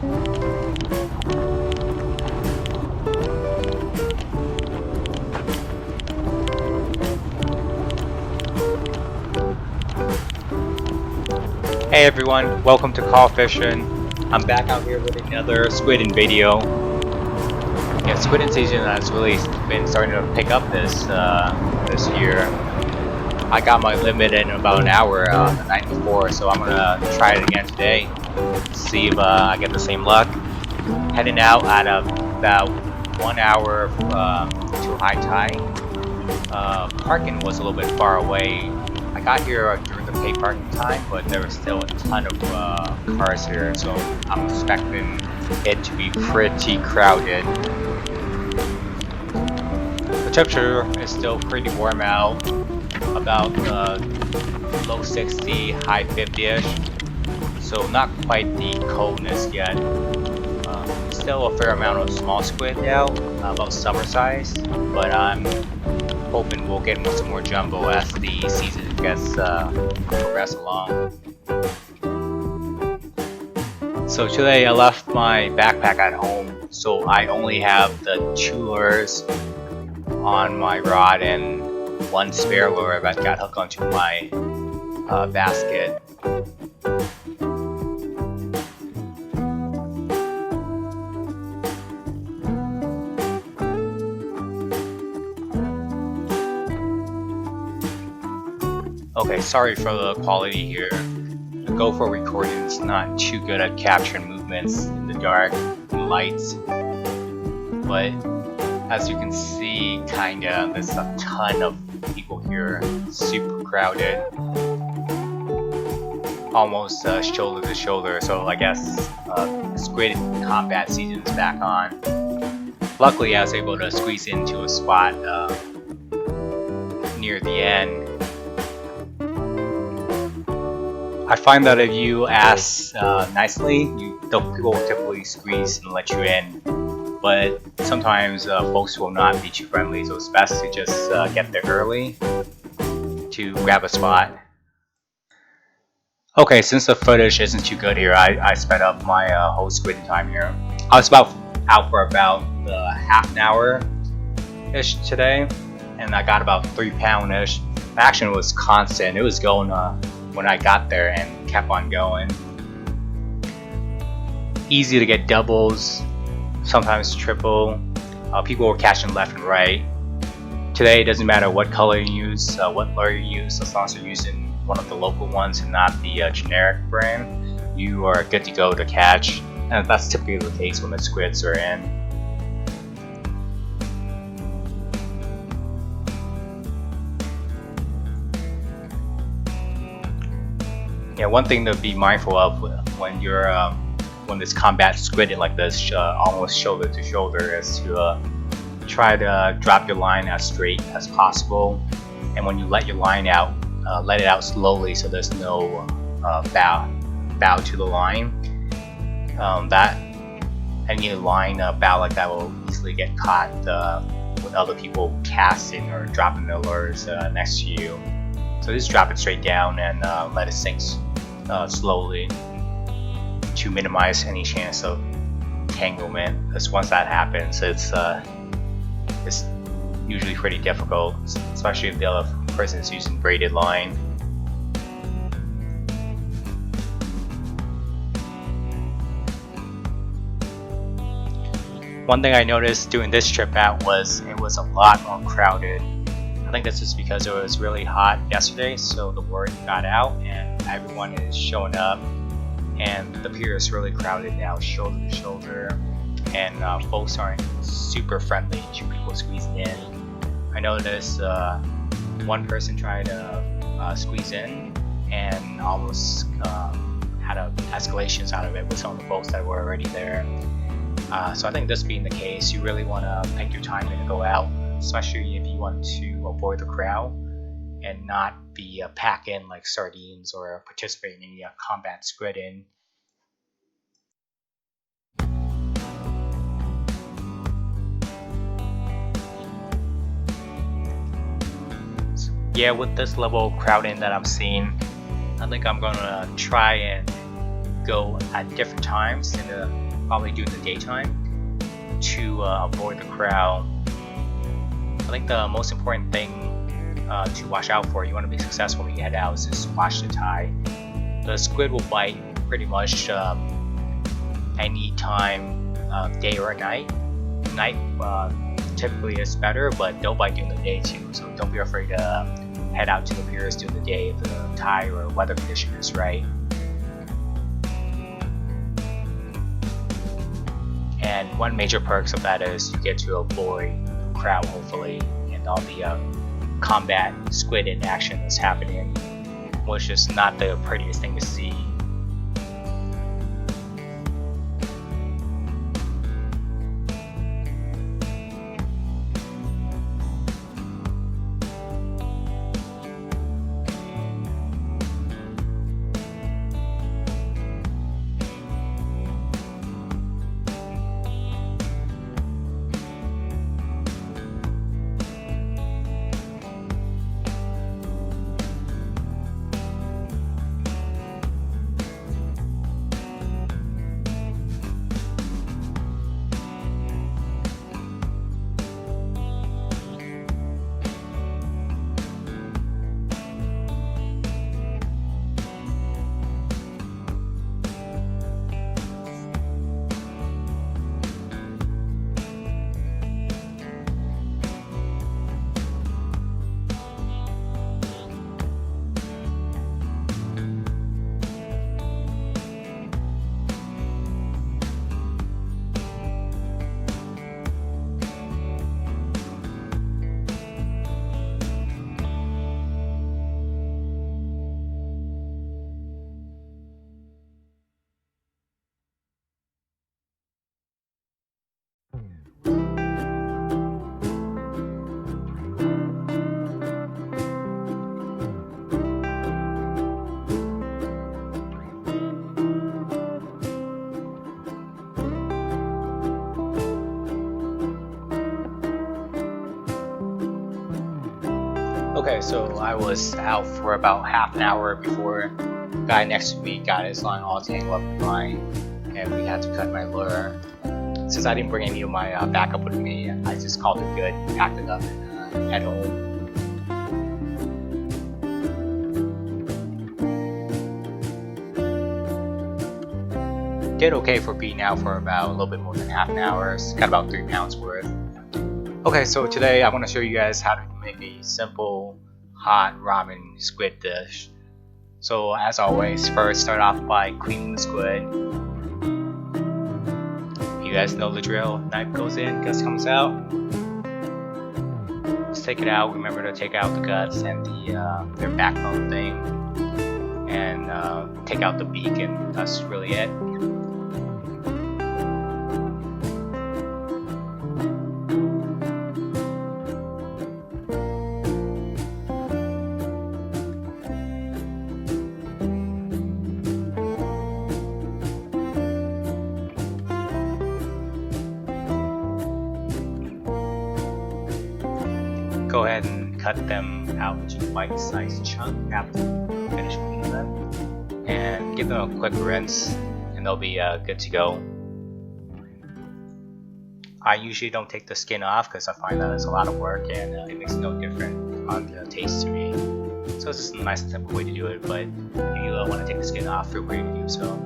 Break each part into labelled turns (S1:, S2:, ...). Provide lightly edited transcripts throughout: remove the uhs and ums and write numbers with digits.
S1: Hey everyone, welcome to Call Fishing. I'm back out here with another Squidding video. Yeah, Squidding season has really been starting to pick up this year. I got my limit in about an hour the night before, so I'm gonna try it again today. See if I get the same luck. Heading out at about 1 hour to high tide. Parking was a little bit far away. I got here during the paid parking time, but there was still a ton of cars here, so I'm expecting it to be pretty crowded. The temperature is still pretty warm out, about low 60, high 50ish, so not quite the coldness yet. Still a fair amount of small squid out, about summer size, but I'm hoping we'll get some more jumbo as the season gets progress along. So today I left my backpack at home, so I only have the 2 lures on my rod and 1 spare lure that got hooked onto my basket. Okay, sorry for the quality here. The GoPro recording is not too good at capturing movements in the dark and lights. But as you can see, kinda, there's a ton of people here, super crowded. Almost shoulder to shoulder, so I guess Squid combat season is back on. Luckily I was able to squeeze into a spot near the end. I find that if you ask nicely, people will typically squeeze and let you in. But sometimes folks will not be too friendly, so it's best to just get there early to grab a spot. Okay, since the footage isn't too good here, I sped up my whole squid time here. I was out for about half an hour-ish today, and I got about 3 pound-ish. Action was constant. It was going when I got there and kept on going. Easy to get doubles, sometimes triple. People were catching left and right. Today it doesn't matter what color you use, what lure you use, as long as you're using one of the local ones and not the generic brand, you are good to go to catch. And that's typically the case when the squids are in. Yeah, one thing to be mindful of when you're when this combat squidding like this, almost shoulder to shoulder, is to try to drop your line as straight as possible, and when you let your line out, let it out slowly so there's no bow to the line. That any line bow like that will easily get caught with other people casting or dropping their lures next to you. So just drop it straight down and let it sink slowly to minimize any chance of entanglement. Because once that happens, it's usually pretty difficult, especially if the other person is using braided line. One thing I noticed doing this trip out was it was a lot more crowded. I think this is because it was really hot yesterday, so the word got out and everyone is showing up, and the pier is really crowded now, shoulder to shoulder, and folks aren't super friendly to people squeezing in. I noticed one person tried to squeeze in and almost had escalations out of it with some of the folks that were already there. So I think this being the case, you really want to pick your time to go out, especially if you want to avoid the crowd and not be packed in like sardines or participate in any combat squidding. Yeah, with this level of crowding that I'm seeing, I think I'm gonna try and go at different times in the probably during the daytime to avoid the crowd. I think the most important thing to watch out for, you want to be successful when you head out, is just watch the tide. The squid will bite pretty much any time, day or night. Night typically is better, but they'll bite during the day too, so don't be afraid to head out to the piers during the day if the tide or weather condition is right. And one major perks of that is you get to avoid the crowd, hopefully, and all the combat squid in action that's happening, which is not the prettiest thing to see. Okay, so I was out for about half an hour before the guy next to me got his line all tangled up in mine, and we had to cut my lure. Since I didn't bring any of my backup with me, I just called it good, packed it up, and head home. Did okay for being out for about a little bit more than half an hour. Got about 3 pounds worth. Okay, so today I want to show you guys how to make a simple hot ramen squid dish. So as always, first start off by cleaning the squid. You guys know the drill. Knife goes in, guts comes out. Let's take it out. Remember to take out the guts and their backbone thing, and take out the beak, and that's really it. Go ahead and cut them out into bite-sized chunks after you finish cleaning them, and give them a quick rinse, and they'll be good to go. I usually don't take the skin off because I find that it's a lot of work, and it makes no difference on the taste to me. So it's just a nice simple way to do it, but if you want to take the skin off, feel free to do so.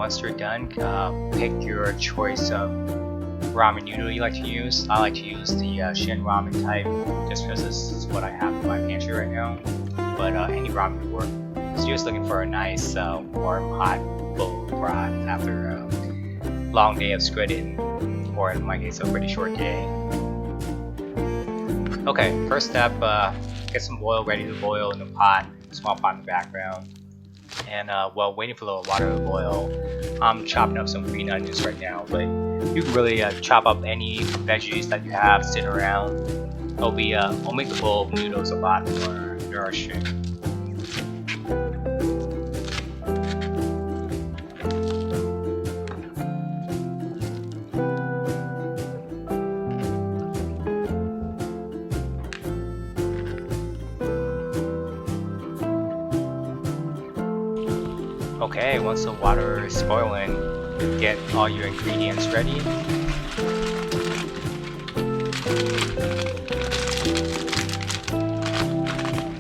S1: once they're done, pick your choice of ramen noodle you like to use. I like to use the Shin ramen type just because this is what I have in my pantry right now. But any ramen would work. So just looking for a nice warm hot bowl of broth after a long day of squidding, or in my case a pretty short day. Okay, first step, get some oil ready to boil in the pot, small pot in the background. And while waiting for the water to boil, I'm chopping up some green onions right now, but you can really chop up any veggies that you have sitting around. It'll make the bowl of noodles a lot more nourishing. Okay, once the water is boiling, get all your ingredients ready.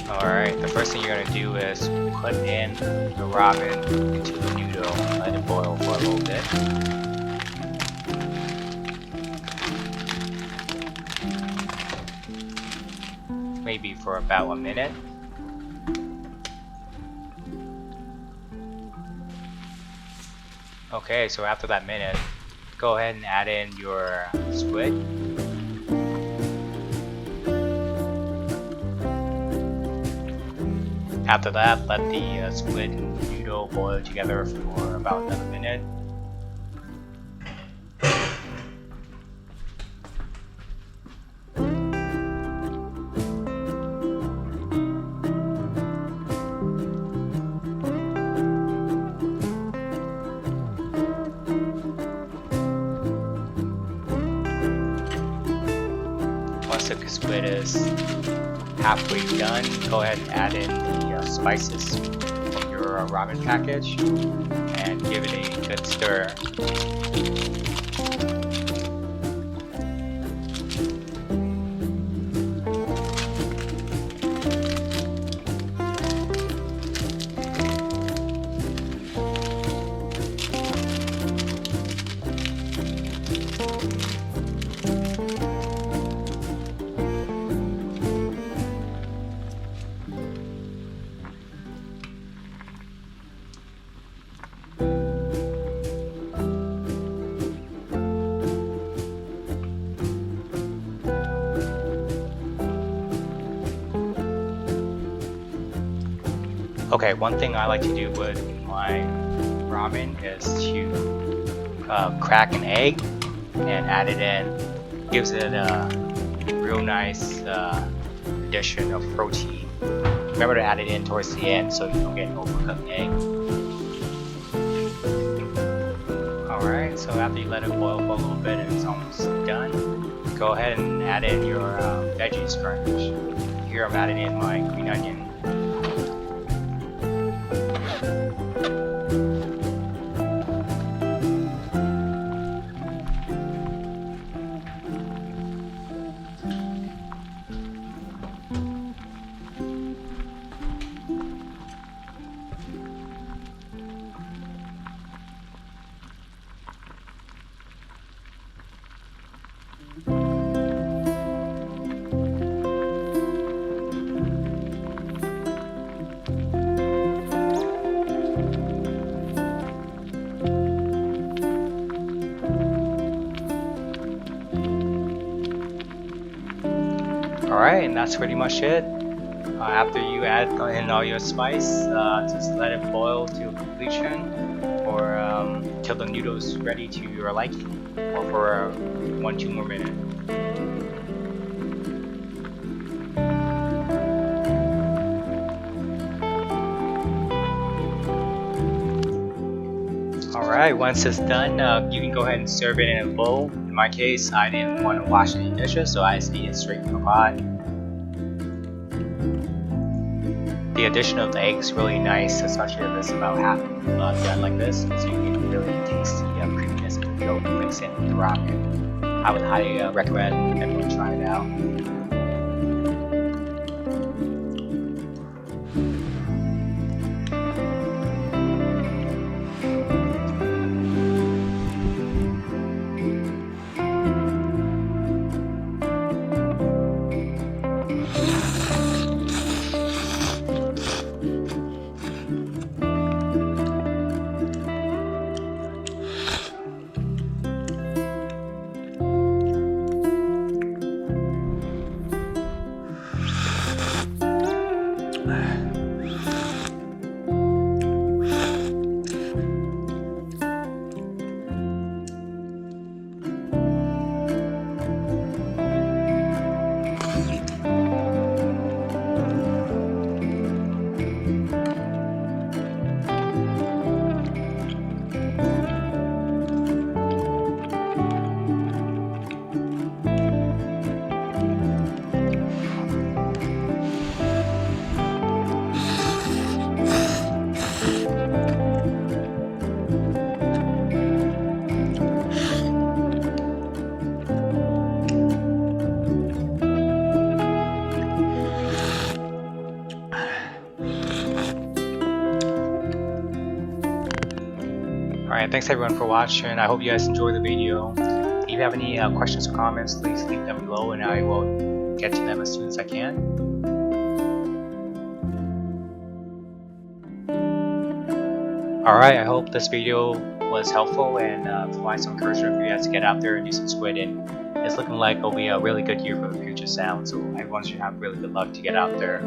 S1: Alright, the first thing you're going to do is put in the ramen into the noodle and let it boil for a little bit. Maybe for about a minute. Okay, so after that minute, go ahead and add in your squid. After that, let the squid and noodle boil together for about another minute. Once the squid is halfway done, go ahead and add in the spices from your ramen package and give it a good stir. Okay, one thing I like to do with my ramen is to crack an egg and add it in. Gives it a real nice addition of protein. Remember to add it in towards the end so you don't get an overcooked egg. Alright, so after you let it boil for a little bit and it's almost done, go ahead and add in your veggies garnish. Here I'm adding in my green onion. Alright, and that's pretty much it. After you add in all your spice, just let it boil to completion, or till the noodles ready to your liking, or for 1-2 more minutes. Alright, once it's done, you can go ahead and serve it in a bowl. In my case, I didn't want to wash any dishes, so I just ate it straight from the pot. The addition of the egg is really nice, especially if it's about half done like this, so you can really taste the creaminess of the yolk mixed in with the ramen. I would highly recommend everyone try it out. thanks everyone for watching. I hope you guys enjoyed the video. If you have any questions or comments, please leave them below and I will get to them as soon as I can. Alright, I hope this video was helpful and provide some encouragement for you guys to get out there and do some squidding. It's looking like it'll be a really good year for the Puget Sound, so everyone should have really good luck to get out there.